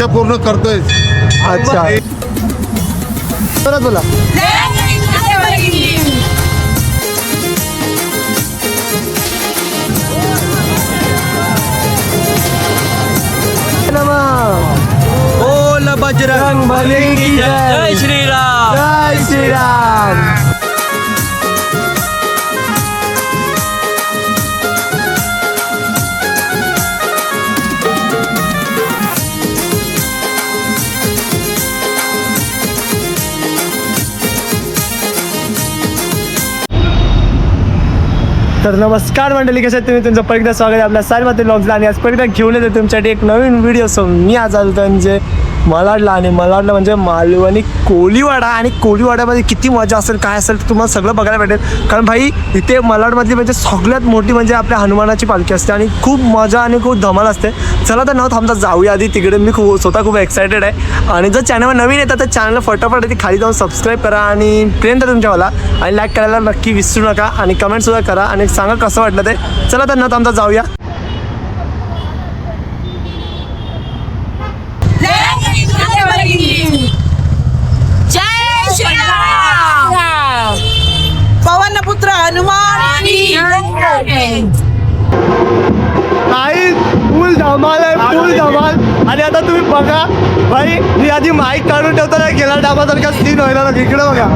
ते पूर्ण करतोय. अच्छा परत बोला. बोल बजरंग बली की जय. जय श्रीराम. जय श्रीराम. तर नमस्कार मंडळी, कशा तुम्ही? तुमचं परत एकदा स्वागत आहे आपल्या सायमाती ब्लॉग्सला. आणि आज परत एकदा घेऊन येतो तुमच्यासाठी एक नवीन व्हिडिओ. सो मी आज आलो होतो म्हणजे मलाडला, आणि मलाडला म्हणजे मालवणी कोळीवाडा. आणि कोळीवाड्यामध्ये किती मजा असेल काय असेल तर तुम्हाला सगळं बघायला भेटेल. कारण भाई इथे मलाडमधली म्हणजे सगळ्यात मोठी म्हणजे आपल्या हनुमानाची पालखी असते आणि खूप मजा आणि खूप धमाल असते. चला तर न थांबता जाऊया आधी तिकडे. मी स्वतः खूप एक्सायटेड आहे. आणि जर चॅनलवर नवीन येतात तर चॅनलला फटाफट ती खाली जाऊन सबस्क्राईब करा आणि प्रेम तर तुमच्यावाला, आणि लाईक करायला नक्की विसरू नका, आणि कमेंटसुद्धा करा आणि सांगा कसं वाटलं ते. चला तर न थांबता जाऊया. जय श्रीराम. पवनपुत्र हनुमान नाही, फुल धमाल आहे, फुल धमाल. आणि आता तुम्ही बघा भाई, मी आधी माईक काढून ठेवताना गेला डाबासारखा सीन व्हायला ना. इकडे बघा.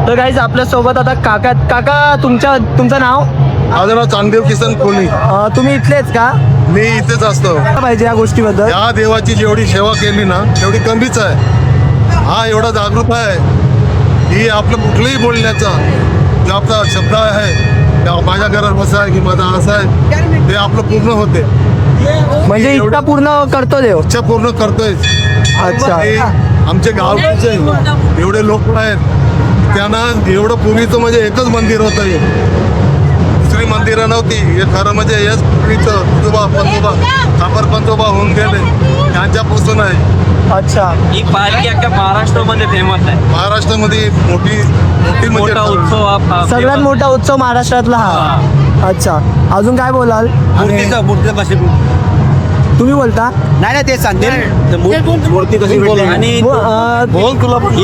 तर गाईज आपल्यासोबत आता काका. काका तुमचं नाव? माझं नाव चांगदेव किसन कोली. तुम्ही इथलेच का? मी इथेच असतो. पाहिजे या गोष्टीबद्दल. या देवाची जेवढी सेवा केली ना तेवढी कमीच आहे. हा एवढा जागृत आहे की आपलं कुठलंही बोलण्याचा जो आपला शब्द आहे, माझ्या घरात असं आहे की माझा असं आहे, ते आपलं पूर्ण होते. म्हणजे इतका पूर्ण करतो देव. इच्छा पूर्ण करतोय. अच्छा. आमचे गावचे एवढे लोक आहेत त्यांना एवढं पूर्वीचं म्हणजे एकच मंदिर होतं. दुसरी मंदिरं नव्हती. हे खरं म्हणजे हेच पूर्वीचं पंजोबा सापर पंजोबा होऊन गेले त्यांच्यापासून आहे. अच्छा. ही पालखी अख्ख्या महाराष्ट्रामध्ये फेमस आहे. महाराष्ट्रामध्ये मोठी मोठी म्हणजे मोठा उत्सव हा सगळ्यात मोठा उत्सव महाराष्ट्रातला हा. अच्छा, अजून काय बोलाल? मूर्तीचा कशी तुम्ही बोलता नाही नाही ते सांगते मूर्ती कशी भेटली आणि बोल तुला पण.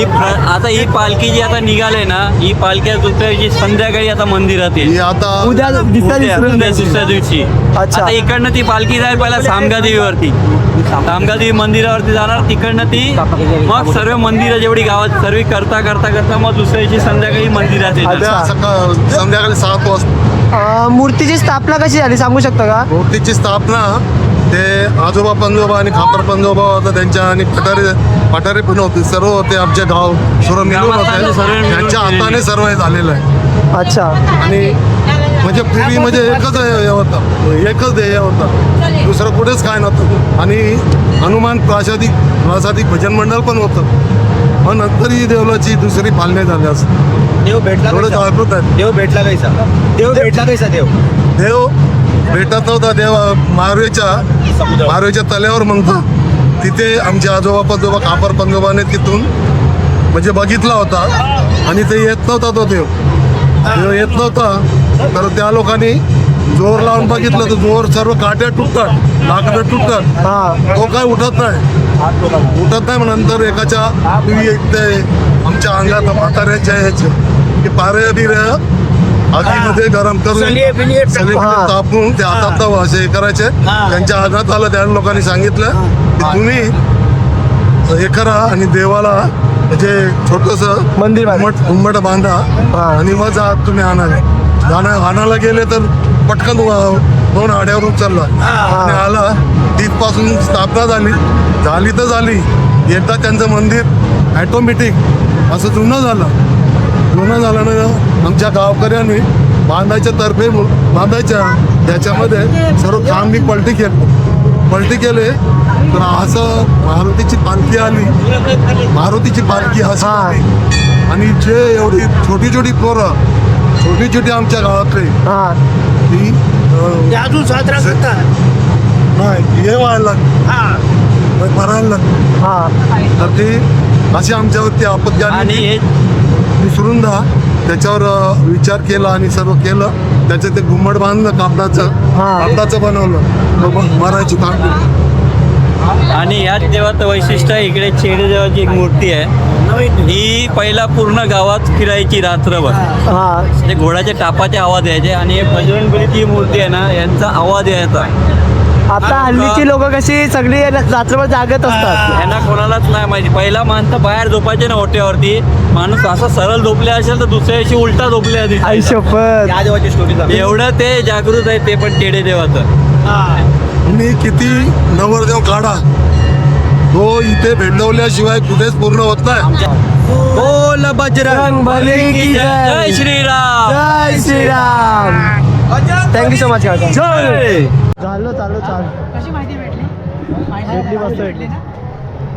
आता ही पालखी जी आता निघाले ना, ही पालखी दुसऱ्या दिवशी संध्याकाळी आता मंदिरात येईल. ही आता उद्या दुसऱ्या दिवशी अच्छा. आता इकडनं ती पालखी जाईल पहिला सामगा देवीवरती. सामगा देवी मंदिरावरती जाणार, तिकडनं ती मग सर्व मंदिरं जेवढी गावात सर्व करता करता करता मग दुसऱ्या दिवशी संध्याकाळी मंदिरात येणार. उद्या संध्याकाळी 7 वाजता मूर्तीची स्थापना कशी झाली सांगू शकता का? मूर्तीची स्थापना ते आजोबा पंजोबा आणि खापर पंजोबा होता त्यांच्या आणि पठारे पण होते, सर्व होते आमचे गाव सर्व मिळून गावात सर्व होते मिळून त्यांच्या केलेली. हाताने सर्व हे झालेलं आहे. अच्छा. आणि म्हणजे पूर्वी म्हणजे एकच हे होतं, एकच ध्येय होतं, दुसरं कुठेच काय नव्हतं. आणि हनुमान प्रासादिक भजन मंडळ पण होतं, मग नंतर ही देवलाची दुसरी पालने झाली असं देव भेटला थोडं कैसा? जागृत आहे. देव भेटला कैसा? देव भेटला कैसा देव? देव भेटत नव्हता, देव मारवेच्या तल्यावर म्हणतो तिथे आमचे आजोबा पंजोबा खापर पंजोबाने तिथून म्हणजे बघितला होता आणि ते येत नव्हता तो देव येत नव्हता. तर त्या लोकांनी जोर लावून बघितलं तर जोर सर्व काट्या तुटतात, लाकडं तुटतात, हा. तो काय उठत नाही. मग नंतर एकाच्या ते आमच्या अंगात म्हाताऱ्याच्या ह्याचे ते पारे बिरे आगीमध्ये गरम करून हा. तापून ते हातात असे हे करायचे. त्यांच्या अंगात आलं, त्या लोकांनी सांगितलं की तुम्ही हे करा आणि देवाला म्हणजे छोटस मंदिर बांधा. घुमट बांधा आणि मग जा तुम्ही आणायला गेले तर पटकन 2 आड्यावर उचलला आणि आला. तिथपासून स्थापना झाली तर झाली. एकदा त्यांचं मंदिर ॲटोमॅटिक असं जुनं झालं ना, आमच्या गावकऱ्यांनी बांधायच्या त्याच्यामध्ये सर्व काम मी पलटी केले. तर असं मारुतीची पालखी अशी आली. आणि जे एवढी छोटी पोरं आमच्या गावातले हा. ती अजून साजरा करतात. नाही हे व्हायला मरायला लागली. हा. तर ती अशी आमच्यावरती आपत्ती आणि आली. हे विसरून त्याच्यावर विचार केला आणि सर्व केलं. त्याचं ते घुमट बांधलं कापडाचं बनवलं, मग मरायची ताकद. आणि याच देवाचं वैशिष्ट्य आहे, इकडे चेडे देवाची एक मूर्ती आहे. ही पहिला पूर्ण गावात फिरायची रात्रभर. हा. ते घोड्याच्या टापाचे आवाज यायचे आणि हे बजरंगबलीची मूर्ती आहे ना, यांचा आवाज यायचा. आता हल्लीची लोक कशी सगळी रात्रभर जागत असतात. यांना कोणालाच नाही माहिती. पहिला माणसं बाहेर झोपायचे ना ओट्यावरती, माणूस असं सरळ झोपले असेल तर दुसऱ्या दिवशी उलटा झोपले आधी. आई शपथ. या देवाची स्टोरी एवढं ते जागृत आहे, ते पण टेडे देवाचं. तुम्ही किती नवरदेव काढा, तो इथे भेटवल्याशिवाय कुठेच पूर्ण होत नाही. बोल बजरंग बली की जय जय. श्रीराम. जय श्रीराम. थँक्यू सो मच काका. जय. चालू कशी माहिती भेटली मस्त भेटली.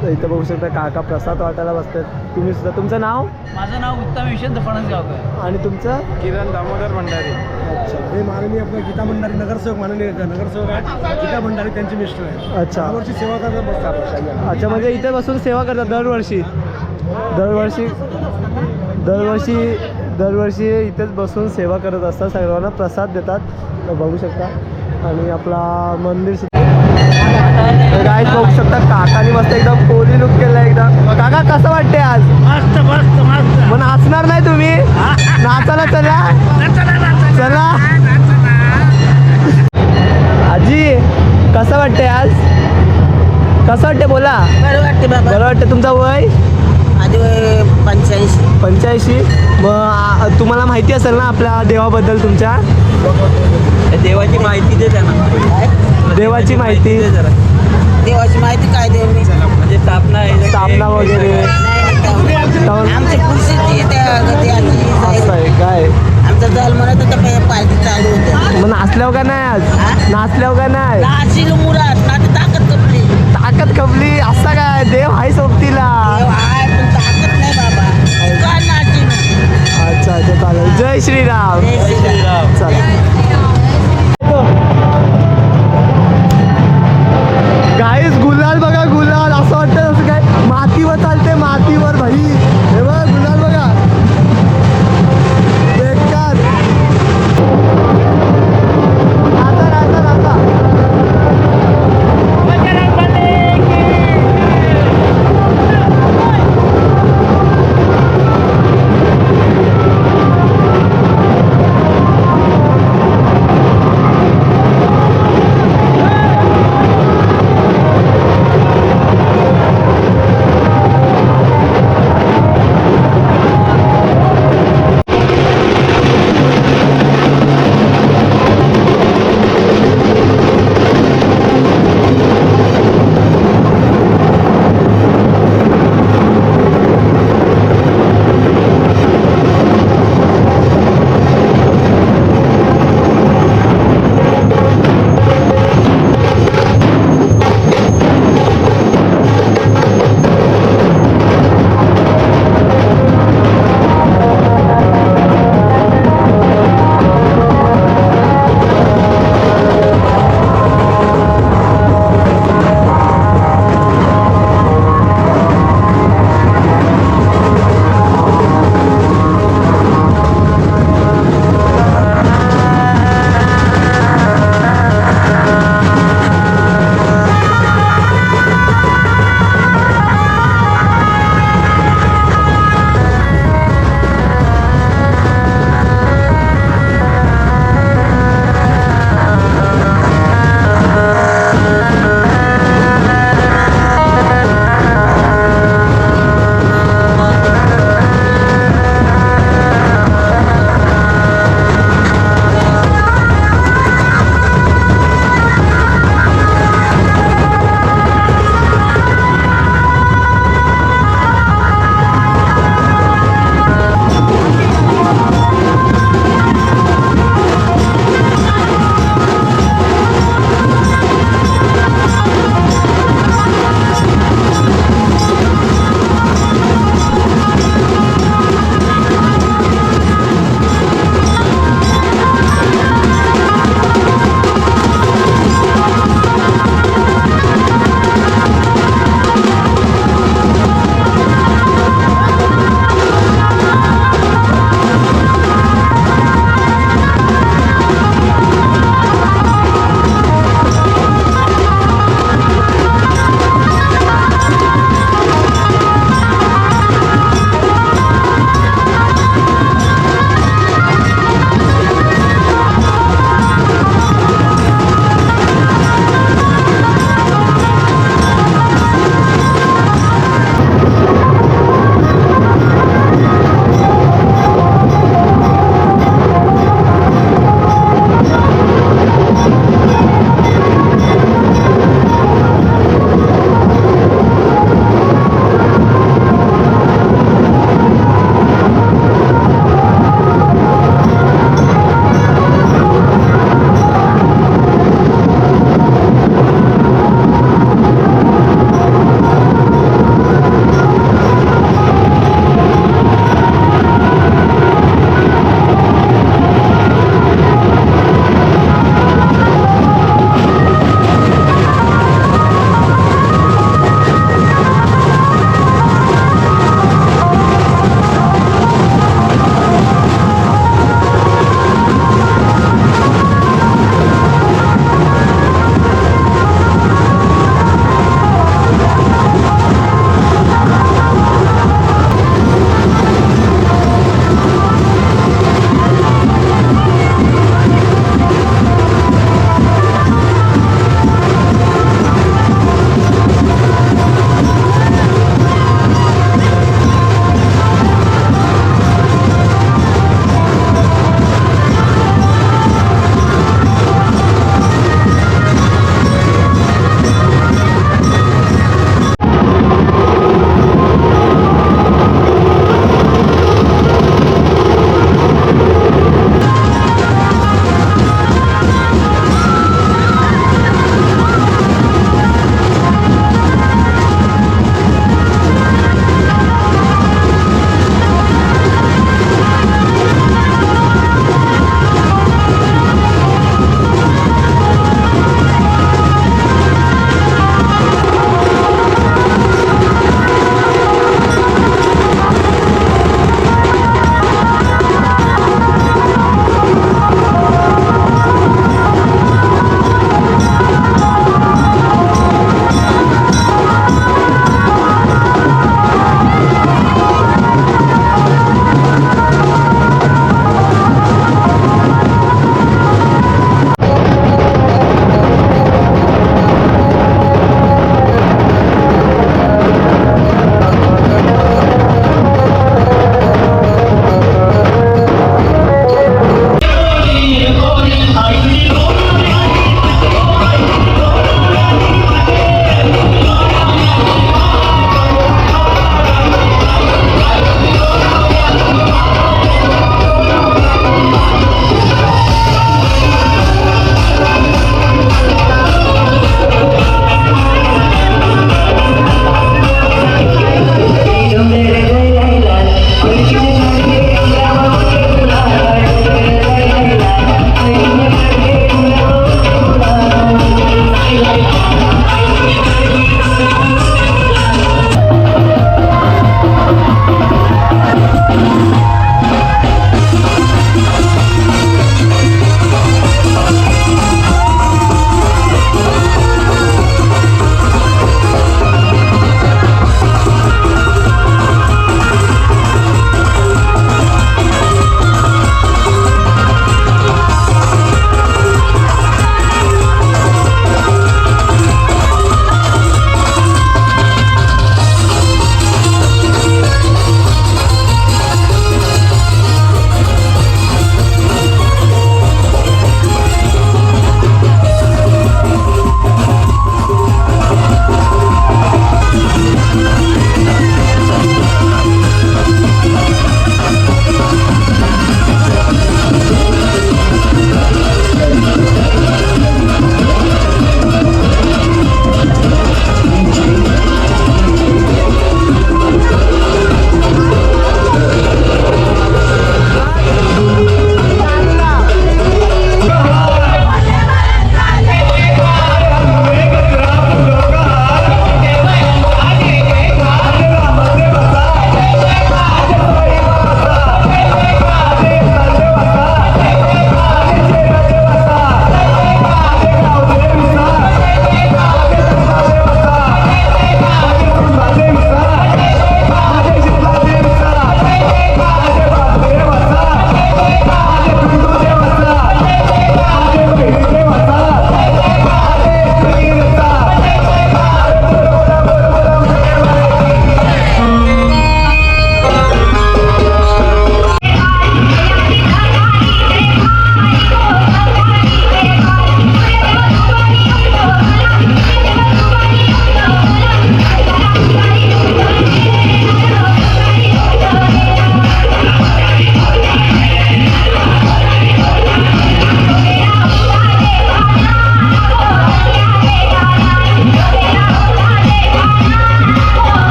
तर इथं बघू शकता काका प्रसाद वाटायला बसतात. तुम्ही सुद्धा. तुमचं नाव? माझं नाव उत्तम यशवंत फणसगावकर. आणि तुमचं? किरण दामोदर भंडारी. अच्छा. हे माननीय आपलं गीता भंडारी नगरसेवक आहेत गीता भंडारी त्यांचे मिस्टर आहे. अच्छा. दरवर्षी सेवा करत बसतात. अच्छा, म्हणजे इथे बसून सेवा करतात दरवर्षी इथेच बसून सेवा करत असतात, सर्वांना प्रसाद देतात. तर बघू शकता. आणि आपला मंदिर गाईज बघू शकता. काकाने मस्त एकदम कोली लुक केला एकदम. काका कसं वाटते आज? मस्त मस्त मस्त. मग नाचणार नाही तुम्ही? नाचायला चला. आजी कसं वाटते आज? कसं वाटते बोला. बरं वाटते बाबा. बरं वाटते. तुमचं वय? आधी 85. मग तुम्हाला माहिती असेल ना आपल्या देवाबद्दल तुमच्या? देवाची माहिती दे त्यांना. देवाची माहिती दे जरा. देवाची माहिती काय देव मी म्हणजे स्थापना वगैरे आमच्या खुर्शीची असं आहे काय? आमचा दल म्हणत होता पार्टी चालू होतं. मग नाचल्यावर का नाही आज? नाचल्यावर का नाही? नाशिल मुराद नाती ताकद कपली. ताकद कपली असा काय? देव हाय सोबतीला. देव आहे पण ताकद नाही बाबा. का नाची अच्छा चालेल. जय श्रीराम. चालेल. गाईस गुलाल बघा, गुलाल. असं वाटतं असं काय मातीवर चालते, माती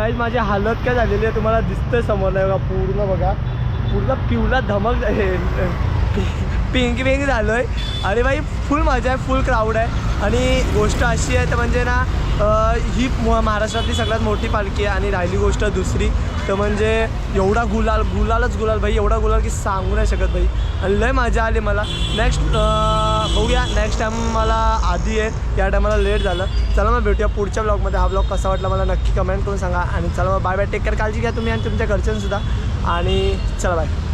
गाईज माझी हालत काय झालेली आहे तुम्हाला दिसतंय समोर नाही बघा पूर्ण बघा पूर्ण पिवला धमक पिंकी पिंकी झालो आहे अरे भाई फुल मजा आहे फुल क्राऊड आहे आणि गोष्ट अशी आहे तर म्हणजे ना ही महाराष्ट्रातली सगळ्यात मोठी पालखी आहे आणि राहिली गोष्ट दुसरी तर म्हणजे एवढा गुलालच गुलाल भाई एवढा गुलाल की सांगू नाही शकत भाई आणि लय मजा आली मला नेक्स्ट बघूया नेक्स्ट टाईम मला आधी आहे या टायमाला लेट झालं चला मग भेटूया पुढच्या ब्लॉगमध्ये हा ब्लॉग कसा वाटला मला नक्की कमेंट करून सांगा आणि चला मग बाय बाय टेक केअर काळजी घ्या तुम्ही आणि तुमच्या घरच्यांसुद्धा आणि चला बाय